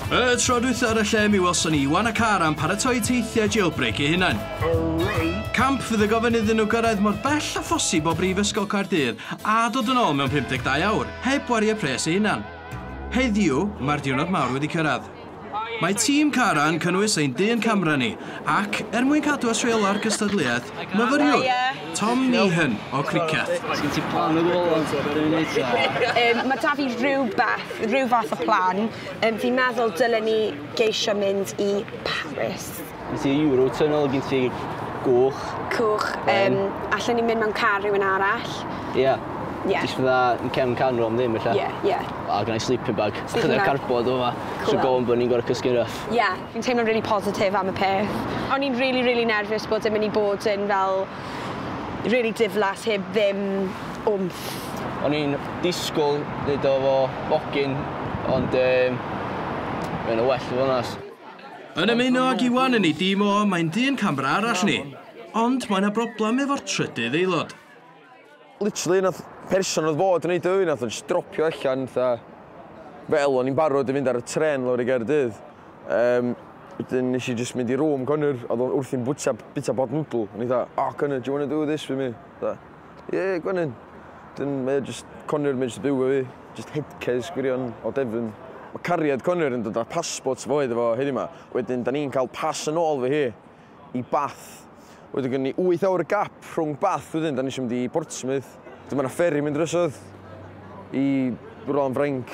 Tro dwytha ar y lle mi welson ni Iwan a Kara yn paratoi teithiau Jailbreak eu hunain. Camp fydd y gofyn iddyn nhw gyrraedd mor bell a phosib o brifysgol Caerdydd a dod yn ôl mewn 52 awr, heb wario pres eu hunan. Heddiw, mae'r diwrnod mawr wedi cyrraedd. Mae tîm Kara yn cynnwys ein dyn camera ni, ac mwyn cadw asreola'r gystadleuaeth, myfyriwr Tom Nihan o criceth. Sgyn ti plan o gwbl? Mae da fi rhyw fath o plan. Fi'n meddwl dylen ni geisio mynd i Paris. Gyn ti Eurotunnel, gyn ti gwch. Cwch. Allen ni'n mynd mewn car rhywun arall. Ie. Jyst fydda yn cefn canro am ddim, illa? Ie. A gynnau sleeping bag. Chydig carbod o yma. So gofyn bod ni'n gorau cysgu'n rough. Ie, fi'n teimlo'n really positif am y peth. O'n i'n really nervous bod yn mynd i bod yn fel really diflas heb ddim wmff. O'n i'n disgwyl nid o fo bogyn, ond mae'n o well o fonas. Yn ymuno ag Iwan yn ei dîm o, mae'n dyn camera arall ni. Ond mae yna broblem efo'r trydydd aelod. Literally, nath person oedd fod yn ei dwy, nath o'n just dropio allan, fel o'n i'n barod i fynd ar y tren lawr i Caerdydd. Wedyn nes i just mynd i rŵm Connor, oedd o'n wrth i'n bita bod noodle. O'n i dda, Connor, do you want to do this for me? Yeah, go on in. Wedyn, Connor mynd byw o fi, just headcase gwirion o Devon. Mae Caerdydd Connor yn dod â passport fo efo heddi yma. Wedyn, da ni'n cael pas yn ôl fi hi i Bath. Wedyn gen ni 8 awr y gap rhwng Bath wedyn, da ni eisiau mynd i Portsmouth. Wedyn mae'na ferry mynd drysodd i bwrol am Ffrainc.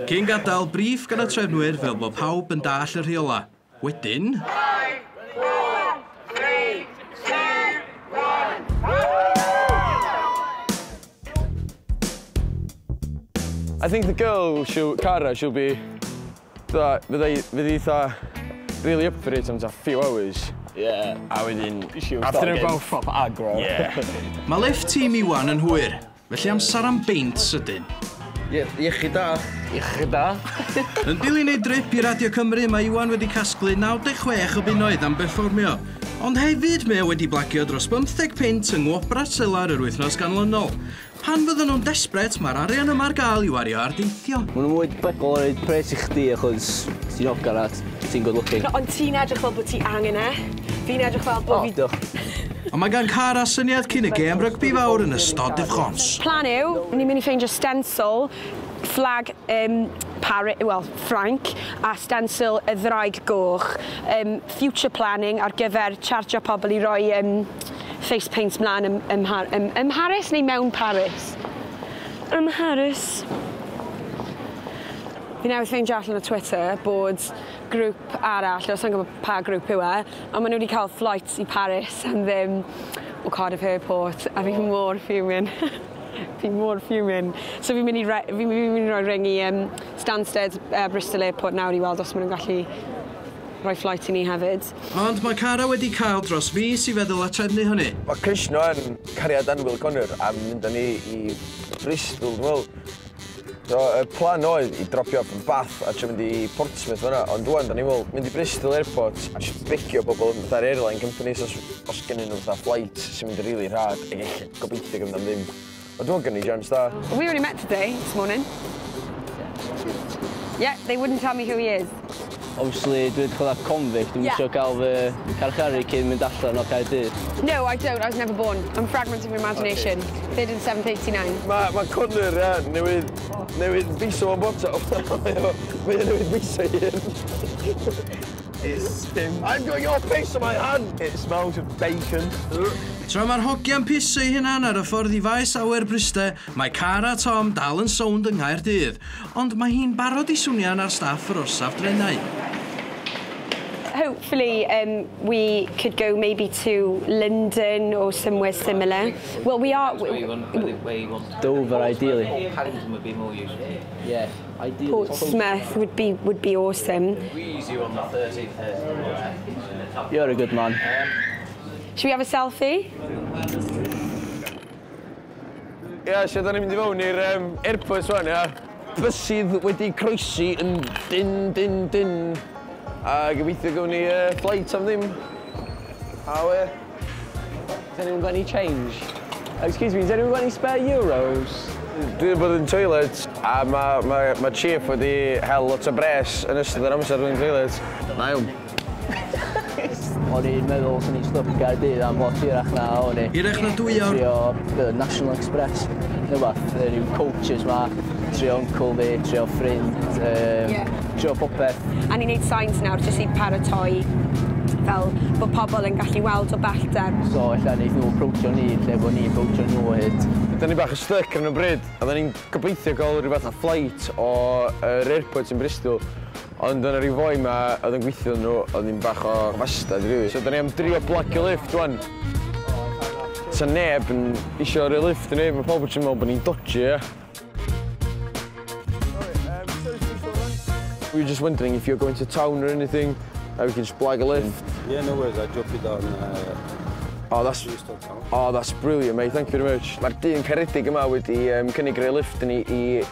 Cyn gadael brief gan y trefnwyr fel bod pawb yn dall y rheola. Wedyn... 5, 4, 3, 2, 1. I think the girl, Kara, she'll be... Fydd eitha really up for it am a few hours. Yeah. A wedyn... After they're both proper aggro. Yeah. Mae left tîm Iwan yn hwyr, felly amser am beint sydyn. Iechyd da. Iechyd da. Yn dilyn ei drip i Radio Cymru, mae Iwan wedi casglu 96 o bunnoedd am berfformio. Ond hefyd mae wedi blagio dros 15 pint yng Ngwobra Selar yr wythnos ganlynol. Pan fydden nhw'n desbret, mae'r arian yma ar gael i wario ar deithio. Mae'n mwy debygol o reid pres i chdi achos ti'n ogar a ti'n good looking. Ond ti'n edrych fel bod ti angen Fi'n edrych fel bod fi... Ond mae gan Kara syniad cyn y gêm rygbi fawr yn ystod ddifchons. Plan yw, ni'n mynd i ffeindio stencil, flag Ffrainc, a stencil y ddraig goch. Future planning ar gyfer chartio pobl i roi face paints mlaen ym Mharis neu mewn Paris? Ym Mharis. Fi newydd ffeindio allan o Twitter bod grŵp arall, os yn gwybod pa grŵp yw ond maen nhw wedi cael flights i Paris and ddim o Cardiff Airport, a fi mor fuming. Fi mor fuming. So fi'n mynd i roi ring i Stansted Bristol Airport nawr i weld os maen nhw'n gallu rhoi flight i ni hefyd. Ond mae Kara wedi cael dros fis i feddwl a trefnu hynny. Mae Krishno yn cariad anwyl Connor a mynd â ni i Bristol, dwi'n meddwl. So, y plan oedd i dropio off yn Bath a trio mynd i Portsmouth fyna, ond dwi'n da ni mynd i Bristol Airport a trio bicio pobl fatha'r airline companies os gennyn nhw fatha flight sy'n mynd rili rhad ac eich gobeithio gymryd am ddim. Ond dwi'n gynnu chance da. We already met today, this morning. Yeah, they wouldn't tell me who he is. Obviously, dwi'n chwilio convict, dwi'n eisiau cael fy carcharu cyn mynd allan o Caerdydd. No, I don't. I was never born. I'm a fragment of imagination. Bid in 789. Mae Connor newid biso o'n boto. Mae'n newid biso i hyn. I've got your piece in my hand. It smells of bacon. Tra mae'r hogiau'n piso i hynna'n ar y ffordd i faes awyr Bryste, mae Kara a Tom dal yn sownd yng Nghaerdydd, ond mae hi'n barod i swnio'n ar staff yr orsaf drenau. Hopefully we could go maybe to London or somewhere similar. Well, we are... Where you want Dover, ideally. Paddington would be more useful. Yeah, ideally. Portsmouth would be awesome. We use you on the 13th. You're a good man. Should we have a selfie? Ie, so da ni'n mynd i fewn i'r airport swan, ia. Bysydd wedi croesi yn din. A gobeithio gawn ni flight am ddim. A we. Has anyone got any change? Excuse me, has anyone got any spare euros? Dwi wedi bod yn toilet a mae chief wedi hel lot o bres yn ystod yr amser dwi'n toilet. Na iawn. O'n i'n meddwl sy'n i'n stop Caerdydd am lot hirach na o'n i. Hirach na 2 awr? Trio National Express, rhywbeth, ryw coaches ma, trio uncle fi, trio ffrind, trio popeth. A ni'n neud signs nawr jyst i paratoi fel bod pobl yn gallu weld o bellter. So, ella wneud nhw approachio ni, lle bod ni'n approachio nhw o hyd. Da ni bach o stuck ar y bryd, a da ni'n gobeithio gael rhywbeth a flight o'r airport yn Bristol. Ond yn yr i foi yma, oedd yn gweithio nhw, oedd ni'n bach o fastad rili. So da ni am drio blagio lift wan. Sa neb yn isio ar y lift ni, mae pobl yn meddwl bod ni'n dodgy, ie. We were just wondering if you're going to town or anything, how we can just blag a lift. Yeah, no worries, I drop it down. That's brilliant, mate. Thank you very much. Mae'r dyn Caerdydd yma wedi cynnig rhai lift ni i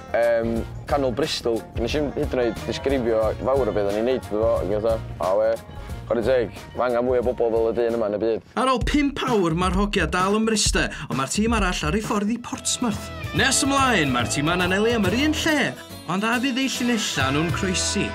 canol Bristol. Nes i'n hyd yn oed disgrifio fawr o beth o'n i'n neud fo, ac oedd chwarae teg, mae angen mwy o bobl fel y dyn yma yn y byd. Ar ôl 5 awr mae'r hogia dal yn Bryste, ond mae'r tîm arall ar ei ffordd i Portsmouth. Nes ymlaen, mae'r tîm yn anelu am yr un lle, ond a fydd eu llinella nhw'n croesi.